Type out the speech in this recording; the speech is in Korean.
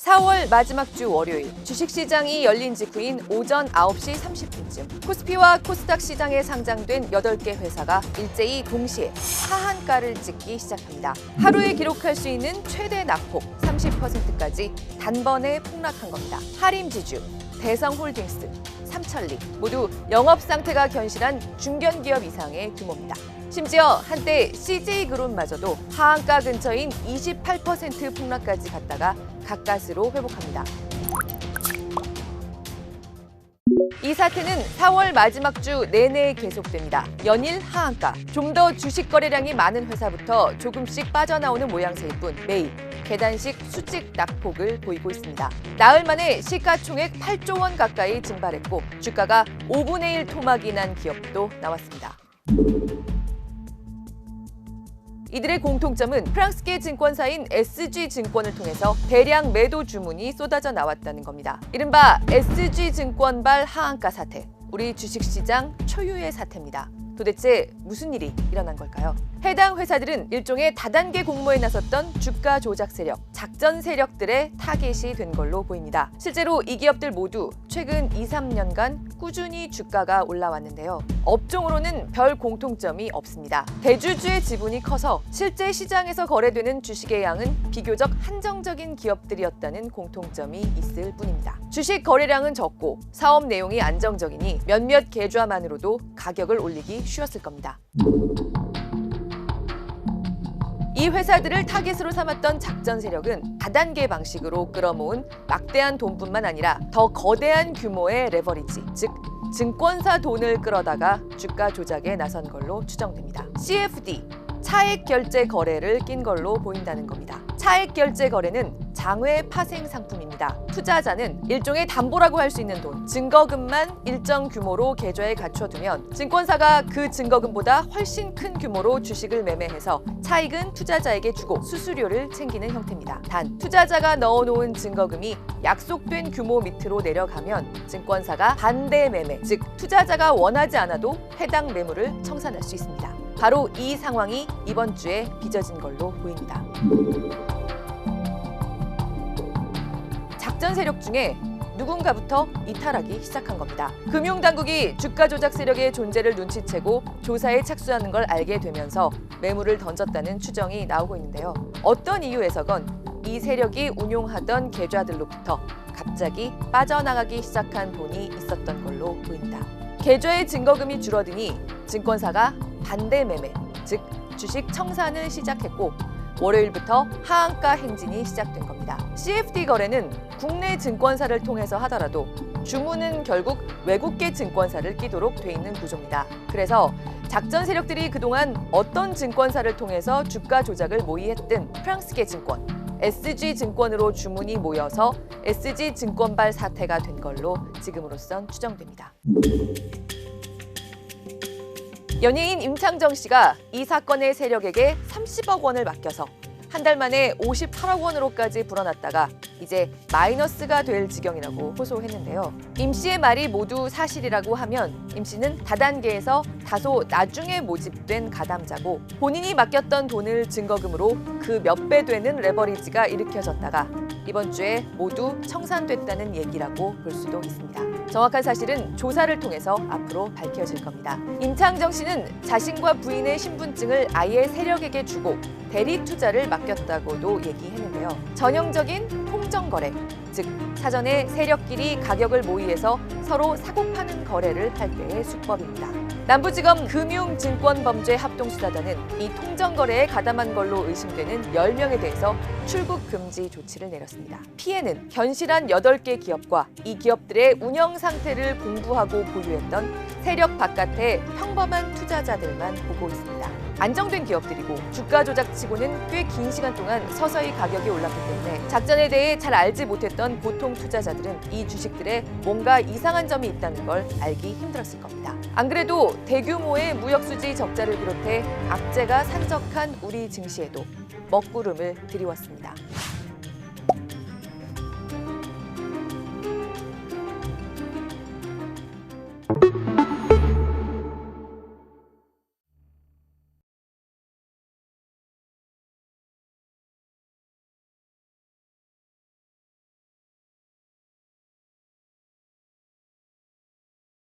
4월 마지막 주 월요일 주식시장이 열린 직후인 오전 9시 30분쯤 코스피와 코스닥 시장에 상장된 8개 회사가 일제히 동시에 하한가를 찍기 시작합니다. 하루에 기록할 수 있는 최대 낙폭 30%까지 단번에 폭락한 겁니다. 하림지주, 대성홀딩스, 삼천리 모두 영업 상태가 견실한 중견기업 이상의 규모입니다. 심지어 한때 CJ그룹마저도 하한가 근처인 28% 폭락까지 갔다가 가까스로 회복합니다. 이 사태는 4월 마지막 주 내내 계속됩니다. 연일 하한가, 좀 더 주식 거래량이 많은 회사부터 조금씩 빠져나오는 모양새일 뿐 매일 계단식 수직 낙폭을 보이고 있습니다. 나흘 만에 시가총액 8조 원 가까이 증발했고 주가가 5분의 1 토막이 난 기업도 나왔습니다. 이들의 공통점은 프랑스계 증권사인 SG증권을 통해서 대량 매도 주문이 쏟아져 나왔다는 겁니다. 이른바 SG증권발 하한가 사태, 우리 주식시장 초유의 사태입니다. 도대체 무슨 일이 일어난 걸까요? 해당 회사들은 일종의 다단계 공모에 나섰던 주가 조작 세력, 작전 세력들의 타겟이 된 걸로 보입니다. 실제로 이 기업들 모두 최근 2-3년간 꾸준히 주가가 올라왔는데요. 업종으로는 별 공통점이 없습니다. 대주주의 지분이 커서 실제 시장에서 거래되는 주식의 양은 비교적 한정적인 기업들이었다는 공통점이 있을 뿐입니다. 주식 거래량은 적고 사업 내용이 안정적이니 몇몇 계좌만으로도 가격을 올리기 쉬웠을 겁니다. 이 회사들을 타깃으로 삼았던 작전 세력은 다단계 방식으로 끌어모은 막대한 돈뿐만 아니라 더 거대한 규모의 레버리지, 즉 증권사 돈을 끌어다가 주가 조작에 나선 걸로 추정됩니다. CFD, 차액 결제 거래를 낀 걸로 보인다는 겁니다. 차액 결제 거래는 장외 파생 상품입니다. 투자자는 일종의 담보라고 할 수 있는 돈, 증거금만 일정 규모로 계좌에 갖춰두면 증권사가 그 증거금보다 훨씬 큰 규모로 주식을 매매해서 차익은 투자자에게 주고 수수료를 챙기는 형태입니다. 단, 투자자가 넣어놓은 증거금이 약속된 규모 밑으로 내려가면 증권사가 반대 매매, 즉 투자자가 원하지 않아도 해당 매물을 청산할 수 있습니다. 바로 이 상황이 이번 주에 빚어진 걸로 보입니다. 작전 세력 중에 누군가부터 이탈하기 시작한 겁니다. 금융당국이 주가 조작 세력의 존재를 눈치채고 조사에 착수하는 걸 알게 되면서 매물을 던졌다는 추정이 나오고 있는데요. 어떤 이유에서건 이 세력이 운용하던 계좌들로부터 갑자기 빠져나가기 시작한 돈이 있었던 걸로 보입니다. 계좌의 증거금이 줄어드니 증권사가 반대 매매, 즉 주식 청산을 시작했고 월요일부터 하한가 행진이 시작된 겁니다. CFD 거래는 국내 증권사를 통해서 하더라도 주문은 결국 외국계 증권사를 끼도록 돼 있는 구조입니다. 그래서 작전 세력들이 그동안 어떤 증권사를 통해서 주가 조작을 모의했든 프랑스계 증권, SG증권으로 주문이 모여서 SG증권발 사태가 된 걸로 지금으로선 추정됩니다. 연예인 임창정 씨가 이 사건의 세력에게 30억 원을 맡겨서 한 달 만에 58억 원으로까지 불어났다가 이제 마이너스가 될 지경이라고 호소했는데요. 임 씨의 말이 모두 사실이라고 하면 임 씨는 다단계에서 다소 나중에 모집된 가담자고 본인이 맡겼던 돈을 증거금으로 그 몇 배 되는 레버리지가 일으켜졌다가 이번 주에 모두 청산됐다는 얘기라고 볼 수도 있습니다. 정확한 사실은 조사를 통해서 앞으로 밝혀질 겁니다. 임창정 씨는 자신과 부인의 신분증을 아예 세력에게 주고 대리 투자를 맡겼다고도 얘기했는데요. 전형적인 통정거래, 즉 사전에 세력끼리 가격을 모의해서 서로 사고 파는 거래를 할 때의 수법입니다. 남부지검 금융증권범죄합동수사단은 이 통정거래에 가담한 걸로 의심되는 10명에 대해서 출국 금지 조치를 내렸습니다. 피해는 견실한 8개 기업과 이 기업들의 운영 상태를 공부하고 보유했던 세력 바깥의 평범한 투자자들만 보고 있습니다. 안정된 기업들이고 주가 조작치고는 꽤 긴 시간 동안 서서히 가격이 올랐기 때문에 작전에 대해 잘 알지 못했던 보통 투자자들은 이 주식들에 뭔가 이상한 점이 있다는 걸 알기 힘들었을 겁니다. 안 그래도 대규모의 무역수지 적자를 비롯해 악재가 산적한 우리 증시에도 먹구름을 들이웠습니다.